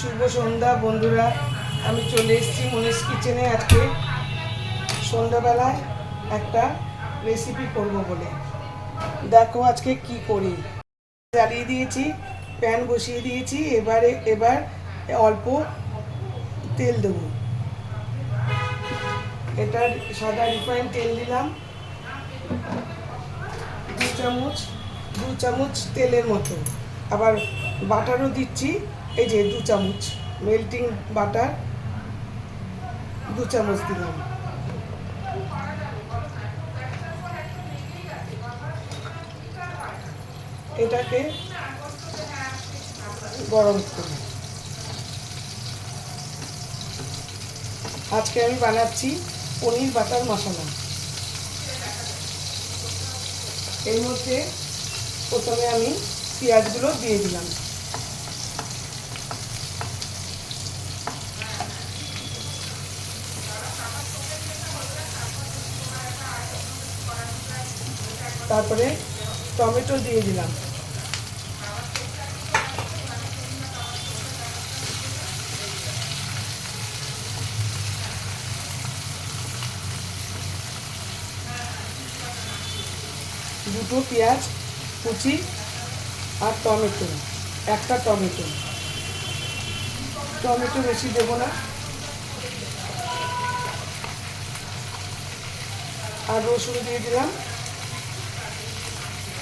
শুভ সন্ধ্যা বন্ধুরা, আমি চলে এসেছি মনীষ কিচেনে। আজকে সন্ধ্যাবেলায় একটা রেসিপি করব বলে। দেখো আজকে কি করি। জ্বালিয়ে দিয়েছি, প্যান বসিয়ে দিয়েছি। এবার অল্প তেল দেবো। এটা সাদা রিফাইন তেল দিলাম, দু চামচ তেলের মতো। আবার বাটারও দিচ্ছি, এই যে 2 চামচ মেল্টিং বাটার 2 চামচ দিলাম। এটাকে গরম করি। আজকে আমি বানাচ্ছি পনির বাটার মশলা। এর মধ্যে প্রথমে আমি পেঁয়াজগুলো দিয়ে দিলাম। তারপরে টমেটো দিয়ে দিলাম। দুটো পেঁয়াজ কুচি আর টমেটো, একটা টমেটো। টমেটো বেশি দেবো না। আর রসুন দিয়ে দিলাম,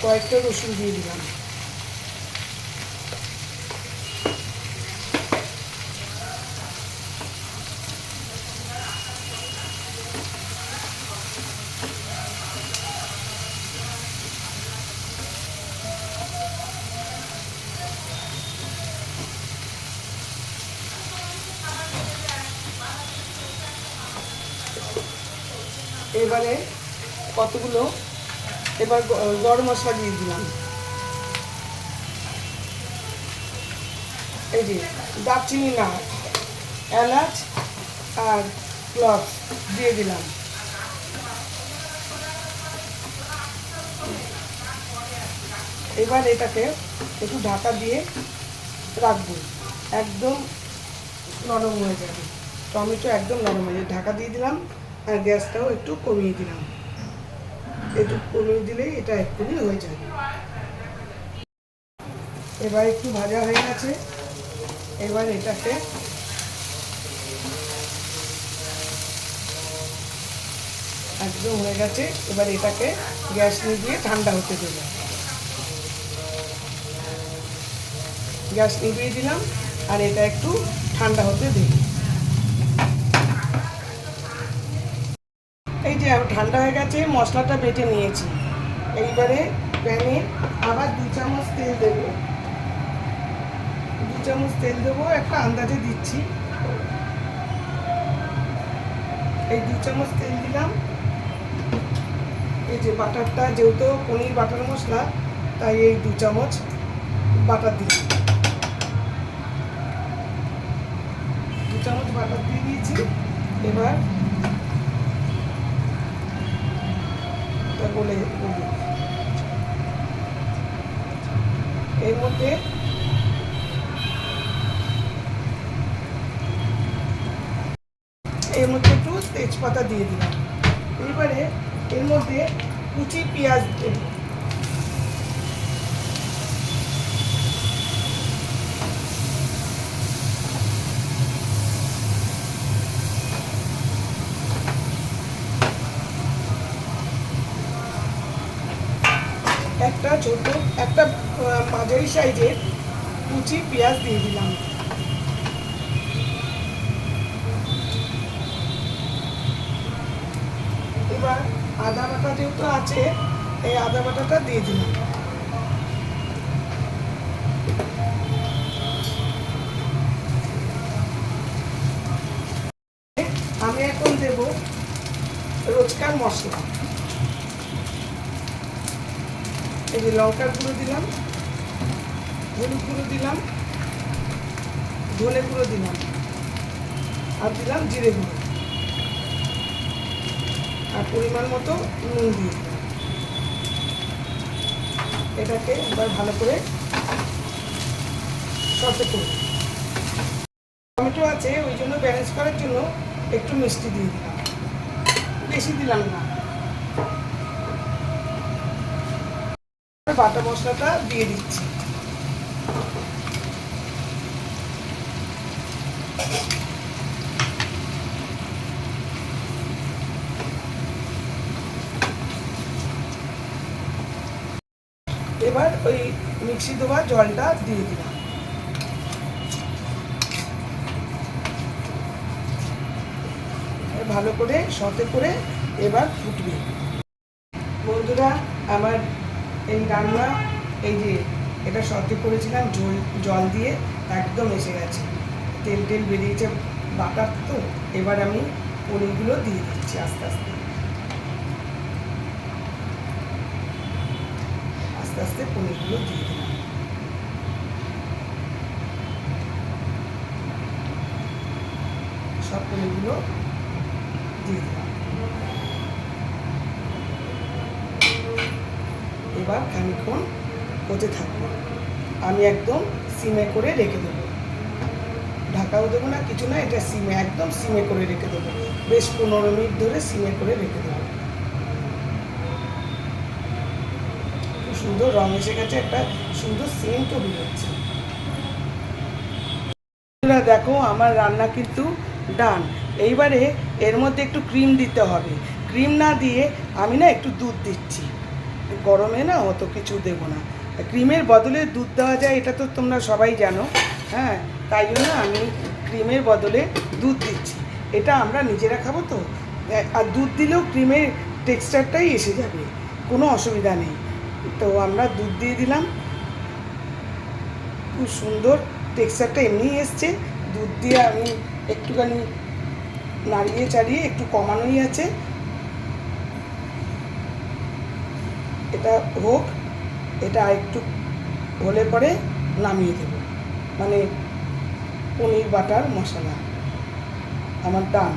কয়েকটা রসুন দিয়ে দিলাম। এবারে কতগুলো গরম মশলা দিয়ে দিলাম। এই যে দারচিনি না, এলাচ আর ক্লভ দিয়ে দিলাম। এবার এটাকে একটু ঢাকা দিয়ে রাখবো, একদম নরম হয়ে যাবে। টমেটো একদম নরম হয়ে যাবে। ঢাকা দিয়ে দিলাম আর গ্যাসটাও একটু কমিয়ে দিলাম। একটু কমিয়ে দিলেই এটা এক্ষুনি হয়ে যাবে। এবার একটু ভাজা হয়ে গেছে। এবার এটাকে একদম হয়ে গেছে। এবার এটাকে গ্যাস নিভিয়ে ঠান্ডা হতে দেব। গ্যাস নিভিয়ে দিলাম আর এটা একটু ঠান্ডা হতে দেব। এই যে ঠান্ডা হয়ে গেছে, মশলাটা বেটে নিয়েছি। এইবারে প্যানে আবার 2 চামচ তেল দেবো। 2 চামচ তেল দেবো, একটা আন্দাজে দিচ্ছি। এই 2 চামচ তেল দিলাম। এই যে বাটারটা, যেহেতু পনির বাটার মশলা, তাই এই 2 চামচ বাটার দিলাম। 2 চামচ বাটার দিয়ে দিয়েছি। এবার বলে এর মধ্যে একটু তেজপাতা দিয়ে দিলাম। এবারে এর মধ্যে কুচি পেঁয়াজ দেব। একটা মাঝারি সাইজের কুচি পেঁয়াজ দিয়ে দিলাম। এবার আদা বাটা যেহেতু আছে, এই আদা বাটাটা দিয়ে দিলাম। আমি এখন দেব রোজকার মশলা। এই যে লঙ্কার গুঁড়ো দিলাম, হলুদ গুঁড়ো দিলাম, ধনে গুঁড়ো দিলাম, আর দিলাম জিরে গুঁড়ো, আর পরিমাণ মতো নুন দিয়ে দিলাম। এটাকে এবার ভালো করে সতে করব। আছে, ওই জন্য ব্যালেন্স করার জন্য একটু মিষ্টি দিয়ে দিলাম, বেশি দিলাম না। বাটা মশলাটা দিয়ে দিচ্ছি। এবার ওই মিক্সি দেওয়া জলটা দিয়ে দিলাম। ভালো করে সতে করে এবার ফুটবে। বন্ধুরা, আমার এই রান্না, এই যে এটা সতে করেছিলাম জল দিয়ে, একদম এসে গেছে, তেল টেল বেরিয়েছে বাটার। তো এবার আমি পনিরগুলো দিয়ে দিচ্ছি আস্তে আস্তে আস্তে আস্তে পনিরগুলো দিয়ে দিলাম। সব পনিরগুলো দিয়ে দিলাম। এবার খানিকক্ষণ হতে থাকবো। আমি একদম সিমে করে রেখে দেবো, ঢাকাও দেবো না, কিছু না, এটা সিমে, একদম সিমে করে রেখে দেবো। বেশ 15 মিনিট ধরে সিমে করে রেখে দেবো। খুব সুন্দর রং এসে গেছে, একটা সুন্দর সেন্টও বেরোচ্ছে। দেখো আমার রান্না কিন্তু ডান। এইবারে এর মধ্যে একটু ক্রিম দিতে হবে। ক্রিম না দিয়ে আমি না একটু দুধ দিচ্ছি, গরমে না অত কিছু দেবো না। ক্রিমের বদলে দুধ দেওয়া যায়, এটা তো তোমরা সবাই জানো। হ্যাঁ, তাই জন্য আমি ক্রিমের বদলে দুধ দিচ্ছি। এটা আমরা নিজেরা খাবো তো, আর দুধ দিলেও ক্রিমের টেক্সচারটাই এসে যাবে, কোনো অসুবিধা নেই। তো আমরা দুধ দিয়ে দিলাম, খুব সুন্দর টেক্সচারটা এমনিই এসছে। দুধ দিয়ে আমি একটুখানি নাড়িয়ে চাড়িয়ে, একটু কমানোই আছে, এটা হোক। এটা একটু হলে পরে নামিয়ে দেব। মানে পনির বাটার মশলা আমার ডান।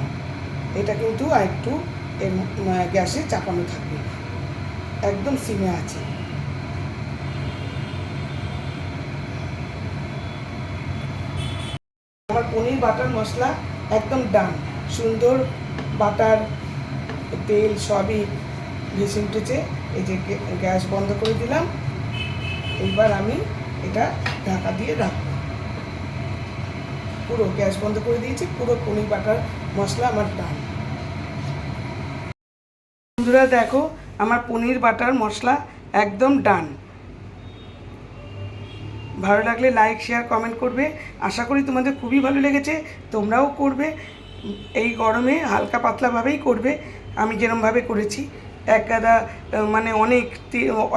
এটা কিন্তু আরেকটু গ্যাসে চাপানো থাকবে, একদম সিমে আছে। আমার পনির বাটার মশলা একদম ডান, সুন্দর বাটার তেল সবই ভেসে উঠেছে। এই যে গ্যাস বন্ধ করে দিলাম। এইবার আমি এটা ঢাকা দিয়ে রাখবো। পুরো গ্যাস বন্ধ করে দিয়েছি, পুরো পনির বাটার মশলা আমার ডান। বন্ধুরা দেখো, আমার পনির বাটার মশলা একদম ডান। ভালো লাগলে লাইক, শেয়ার, কমেন্ট করবে। আশা করি তোমাদের খুবই ভালো লেগেছে, তোমরাও করবে। এই গরমে হালকা পাতলাভাবেই করবে, আমি যেরমভাবে করেছি। এক গাদা মানে অনেক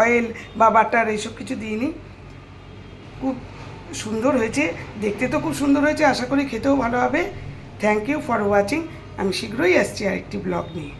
অয়েল বা বাটার এইসব কিছু দিইনি। খুব সুন্দর হয়েছে, দেখতে তো খুব সুন্দর হয়েছে, আশা করি খেতেও ভালো হবে। Thank you for watching. আমি শীঘ্রই আসছি আরেকটি ব্লগ নিয়ে।